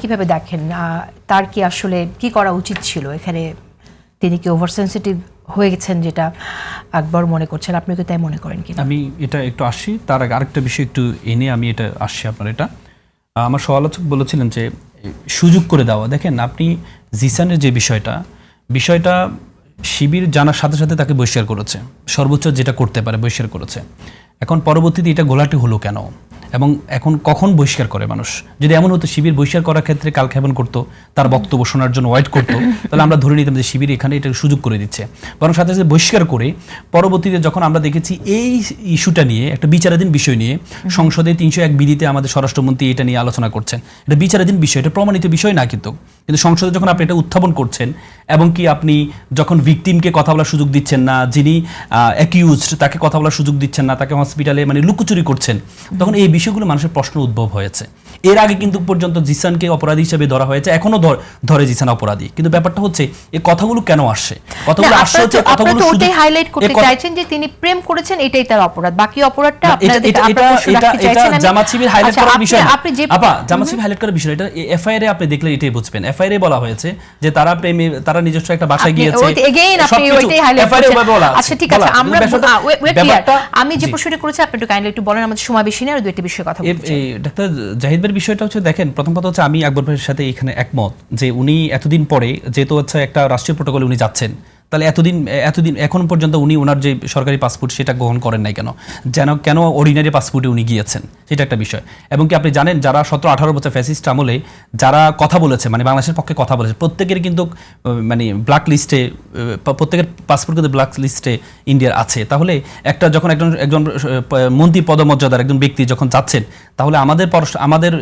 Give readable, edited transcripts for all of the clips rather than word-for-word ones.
কিভাবে দেখেন? তার কি আসলে কি করা উচিত ছিল এখানে? তিনি কি ওভার সেন্সিটিভ হয়ে গেছেন যেটা একবার মনে করছেন, আপনি কি তাই মনে করেন কিনা? আমি এটা একটু আসি, তার আগে আরেকটা বিষয় একটু এনে আমি এটা আসছি আপনার এটা। আমার সমালোচক বলেছিলেন যে সুযোগ করে দেওয়া। দেখেন আপনি জিসানের যে বিষয়টা শিবির জানার সাথে সাথে তাকে বহিষ্কার করেছে, সর্বোচ্চ যেটা করতে পারে বহিষ্কার করেছে। এখন পরবর্তীতে এটা ঘোলাটে হলো কেন এবং এখন কখন বহিষ্কার করে মানুষ? যদি এমন হতো শিবির বহিষ্কার করার ক্ষেত্রে কালক্ষেপণ করতো, তার বক্তব্য শোনার জন্য ওয়েট করতো, তাহলে আমরা ধরে নিতাম যে শিবির এখানে এটা সুযোগ করে দিচ্ছে। বরং সাথে সাথে বহিষ্কার করে পরবর্তীতে যখন আমরা দেখেছি এই ইস্যুটা নিয়ে একটা বিচারাধীন বিষয় নিয়ে সংসদে 301 বিধিতে আমাদের স্বরাষ্ট্রমন্ত্রী এটা নিয়ে আলোচনা করছেন, এটা বিচারাধীন বিষয়, এটা প্রমাণিত বিষয় না, কিন্তু সংসদে যখন আপনি এটা উত্থাপন করছেন এবং কি আপনি যখন ভিকটিমকে কথা বলার সুযোগ দিচ্ছেন না, যিনি অ্যাকিউজড তাকে কথা বলার সুযোগ দিচ্ছেন না, তাকে হসপিটালে মানে লুকোচুরি করছেন, তখন এই বিষয়গুলো মানুষের প্রশ্ন উদ্ভব হয়েছে। এর আগে কিন্তু পর্যন্ত জিসানকে অপরাধী হিসেবে ধরা হয়েছে, এখনো ধরে জিসান অপরাধী, কিন্তু ব্যাপারটা হচ্ছে এই কথাগুলো কেন আসছে? কথাগুলো আসছে হচ্ছে কথাগুলো ওটাই হাইলাইট করতে চাইছেন যে তিনি প্রেম করেছেন, এটাই তার অপরাধ, বাকি অপরাধটা এটা জামাত শিবির হাইলাইট করার বিষয় না আপা, জামাত শিবির হাইলাইট করার বিষয় এটা এফআইআর এ আপনি দেখলে এটাই বুঝবেন। এফআইআর এ বলা হয়েছে যে তারা নিজস্ব একটা বাসায় গিয়েছে, আচ্ছা ঠিক আছে, আমরা আমি যে প্রশ্নটা করেছি আপনি একটু কাইন্ডলি একটু বলেন, আমাদের সময় বেশি নেই, আর দুই একটা বিষয়ে কথা বলতে চাই। ডাক্তার জাহিদ ভাইয়ের বিষয়টা হচ্ছে, দেখেন প্রথম কথা হচ্ছে আমি আকবর ভাইয়ের সাথে এখানে একমত যে উনি এতদিন পরে যেহেতু হচ্ছে একটা রাষ্ট্রীয় প্রটোকলে উনি যাচ্ছেন, তাহলে এতদিন এখন পর্যন্ত উনি ওনার যে সরকারি পাসপোর্ট সেটা গ্রহণ করেন নাই কেন অর্ডিনারি পাসপোর্টে উনি গিয়েছেন, সেটা একটা বিষয়। এবং কি আপনি জানেন যারা 17-18 বছর ফ্যাসিস্ট আমলে যারা কথা বলেছে, মানে বাংলাদেশের পক্ষে কথা বলেছে, প্রত্যেকের কিন্তু মানে ব্ল্যাক লিস্টে, প্রত্যেকের পাসপোর্ট কিন্তু ব্ল্যাক লিস্টে ইন্ডিয়ার আছে। তাহলে যখন একজন মন্ত্রী পদমর্যাদার একজন ব্যক্তি যখন যাচ্ছেন, তাহলে আমাদের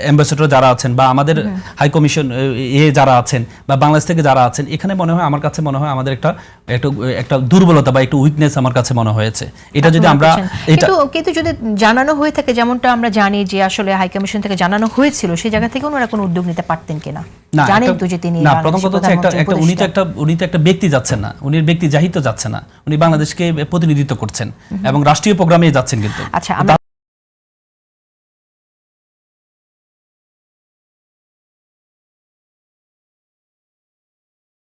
অ্যাম্বাসেডর যারা আছেন বা আমাদের হাই কমিশন যারা আছেন বা বাংলাদেশ থেকে যারা আছেন, এখানে আমার কাছে মনে হয় আমাদের একটা দুর্বলতা বা একটু উইকনেস আমার কাছে মনে হয়েছে। এটা যদি আমরা কিন্তু যদি জানানো হয়ে থাকে, যেমনটা আমরা জানি যে আসলে হাই কমিশন থেকে জানানো হয়েছিল, সেই জায়গা থেকে ওনারা কোনো উদ্যোগ নিতে পারতেন কিনা? জানেন তো যে তিনি না, প্রথম কথা হচ্ছে উনি তো একটা ব্যক্তি যাচ্ছেন না, উনি ব্যক্তি জাহিত যাচ্ছে না, উনি বাংলাদেশকে প্রতিনিধিত্ব করছেন এবং রাষ্ট্রীয় প্রোগ্রামে যাচ্ছেন। কিন্তু আচ্ছা,